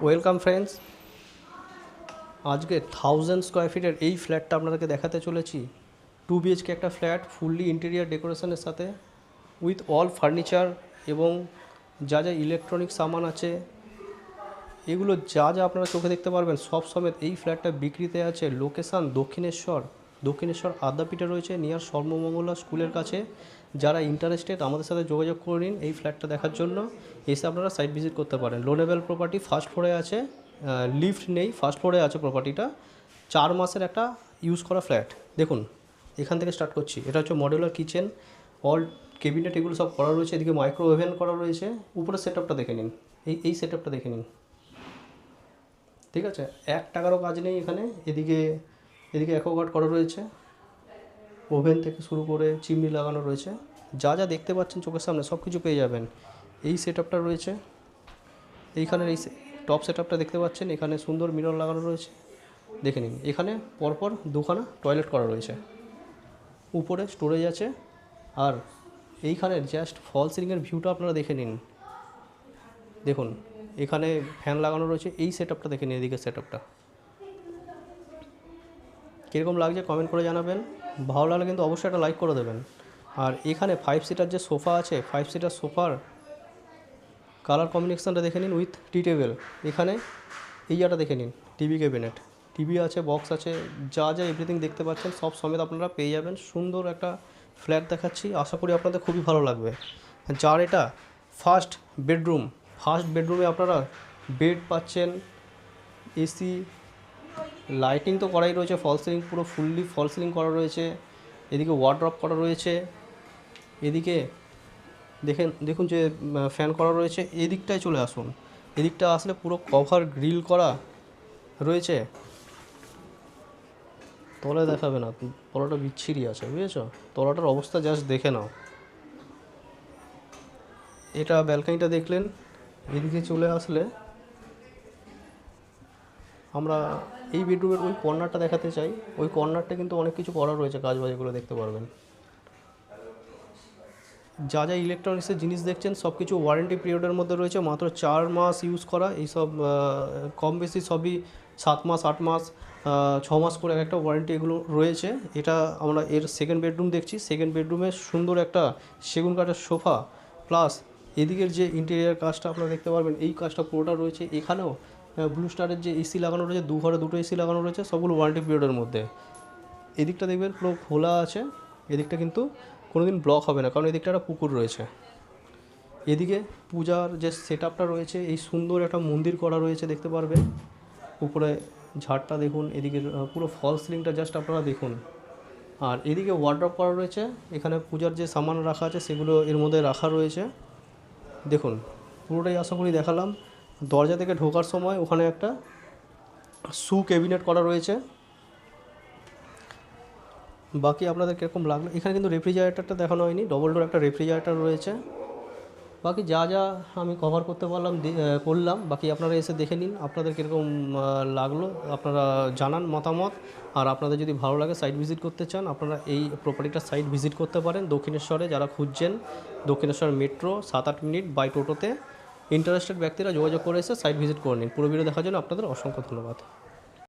Welcome friends, আজকে 1000 square ফিটের এই ফ্ল্যাটটা আপনাদেরকে দেখাতে চলেছি। 2 BHK একটা ফ্ল্যাট, ফুললি ইন্টেরিয়ার ডেকোরেশনের সাথে, উইথ অল ফার্নিচার এবং যা যা ইলেকট্রনিক সামান আছে, এগুলো যা যা আপনারা চোখে দেখতে পারবেন সব সমেত এই ফ্ল্যাটটা বিক্রিতে আছে। লোকেশান দক্ষিণেশ্বর আদ্যাপীঠে রয়েছে, নিয়ার সর্বমঙ্গলা স্কুলের কাছে। যারা ইন্টারেস্টেড আমাদের সাথে যোগাযোগ করে নিন এই ফ্ল্যাটটা দেখার জন্য। এসে আপনারা সাইট ভিজিট করতে পারেন। লোনেবল প্রপার্টি, ফার্স্ট ফ্লোরে আছে, লিফট নেই, ফার্স্ট ফ্লোরে আছে প্রপার্টিটা। 4 মাসের একটা ইউজ করা ফ্ল্যাট। দেখুন, এখান থেকে স্টার্ট করছি। এটা হচ্ছে মডুলার কিচেন, অল কেবিনেট এগুলো সব করা রয়েছে। এদিকে মাইক্রো ওভেন করা রয়েছে। উপরে সেট আপটা দেখে নিন, এই সেট আপটা দেখে নিন, ঠিক আছে। 1 টাকারও কাজ নেই এখানে। এদিকে অ্যাকোয়াগার্ড করা রয়েছে, ওভেন থেকে শুরু করে চিমনি লাগানো রয়েছে। যা যা দেখতে পাচ্ছেন চোখের সামনে সব কিছু পেয়ে যাবেন। এই সেট আপটা রয়েছে, এইখানের এই টপ সেট আপটা দেখতে পাচ্ছেন। এখানে সুন্দর মিরর লাগানো রয়েছে, দেখে নিন। এখানে পরপর দুখানা টয়লেট করা রয়েছে, উপরে স্টোরেজ আছে। আর এইখানে জাস্ট ফল সিলিংয়ের ভিউটা আপনারা দেখে নিন। দেখুন, এখানে ফ্যান লাগানো রয়েছে। এই সেট আপটা দেখে নিন, এদিকে সেট আপটা কীরকম লাগছে কমেন্ট করে জানাবেন। ভালো লাগলে কিন্তু অবশ্যই একটা লাইক করে দেবেন। আর এখানে 5 সিটার যে সোফা আছে, 5 সিটার সোফার কালার কম্বিনেশনটা দেখে নিন, উইথ টি টেবিল। এখানে এই জায়গাটা দেখে নিন, টিভি ক্যাবিনেট, টিভি আছে, বক্স আছে, যা যা এভরিথিং দেখতে পাচ্ছেন সব সমেত আপনারা পেয়ে যাবেন। সুন্দর একটা ফ্ল্যাট দেখাচ্ছি, আশা করি আপনাদের খুবই ভালো লাগবে। যার এটা ফার্স্ট বেডরুমে আপনারা বেড পাচ্ছেন, এসি, লাইটিং তো করাই রয়েছে, ফল সিলিং, পুরো ফুললি ফল সিলিং করা রয়েছে। এদিকে ওয়ার্ড্রপ করা রয়েছে, এদিকে দেখুন যে ফ্যান করা রয়েছে। এদিকটায় চলে আসুন, এদিকটা আসলে পুরো কভার গ্রিল করা রয়েছে। তলায় দেখাবে না, তলাটা বিচ্ছিরি আছে, বুঝেছো? তলাটার অবস্থা জাস্ট দেখে নাও। এটা ব্যালকনিটা দেখলেন। এদিকে চলে আসলে আমরা এই বেডরুমের ওই কর্নারটা দেখাতে চাই। ওই কর্নারটা কিন্তু অনেক কিছু করা রয়েছে, কাজবাজগুলো দেখতে পারবেন। যা যা ইলেকট্রনিক্সের জিনিস দেখছেন সব কিছু ওয়ারেন্টি পিরিয়ডের মধ্যে রয়েছে। মাত্র 4 মাস ইউজ করা। এইসব কম বেশি সবই 7 মাস, 8 মাস, 6 মাস করে একটা ওয়ারেন্টি এগুলো রয়েছে। এটা আমরা এর সেকেন্ড বেডরুম দেখছি। সেকেন্ড বেডরুমে সুন্দর একটা সেগুন কাঠের সোফা, প্লাস এদিকের যে ইন্টেরিয়ার কাজটা আপনারা দেখতে পারবেন, এই কাজটা পুরোটা রয়েছে। এখানেও ব্লু স্টারের যে এসি লাগানো রয়েছে, ঘরে দুটো এসি লাগানো রয়েছে, সবগুলো ওয়ারেন্টি পিরিয়ডের মধ্যে। এদিকটা দেখবেন পুরো খোলা আছে। এদিকটা কিন্তু কোনো দিন ব্লক হবে না, কারণ এদিকটা একটা পুকুর রয়েছে। এদিকে পূজার যে সেট আপটা রয়েছে, এই সুন্দর একটা মন্দির করা রয়েছে, দেখতে পারবেন। উপরে ঝাড়টা দেখুন, এদিকে পুরো ফল সিলিংটা জাস্ট আপনারা দেখুন। আর এদিকে ওয়ার্ড্রপ করা রয়েছে। এখানে পূজার যে সামান রাখা আছে সেগুলো এর মধ্যে রাখা রয়েছে। দেখুন, পুরোটাই আশা করি দেখালাম। দরজা থেকে ঢোকার সময় ওখানে একটা শু ক্যাবিনেট করা রয়েছে। বাকি আপনাদের কীরকম লাগলো? এখানে কিন্তু রেফ্রিজারেটরটা দেখানো হয়নি, ডবল ডোর একটা রেফ্রিজারেটর রয়েছে। বাকি যা যা আমি কভার করতে পারলাম করলাম। বাকি আপনারা এসে দেখে নিন, আপনাদের কীরকম লাগলো আপনারা জানান মতামত। আর আপনাদের যদি ভালো লাগে সাইট ভিজিট করতে চান, আপনারা এই প্রপার্টিটার সাইট ভিজিট করতে পারেন। দক্ষিণেশ্বরে যারা খুঁজছেন, দক্ষিণেশ্বর মেট্রো 7-8 মিনিট বাই টোটোতে। ইন্টারেস্টেড ব্যক্তিরা যোগাযোগ করে এসে সাইট ভিজিট করে নিন। পুরো ভিডিও দেখার জন্য আপনাদের অসংখ্য ধন্যবাদ।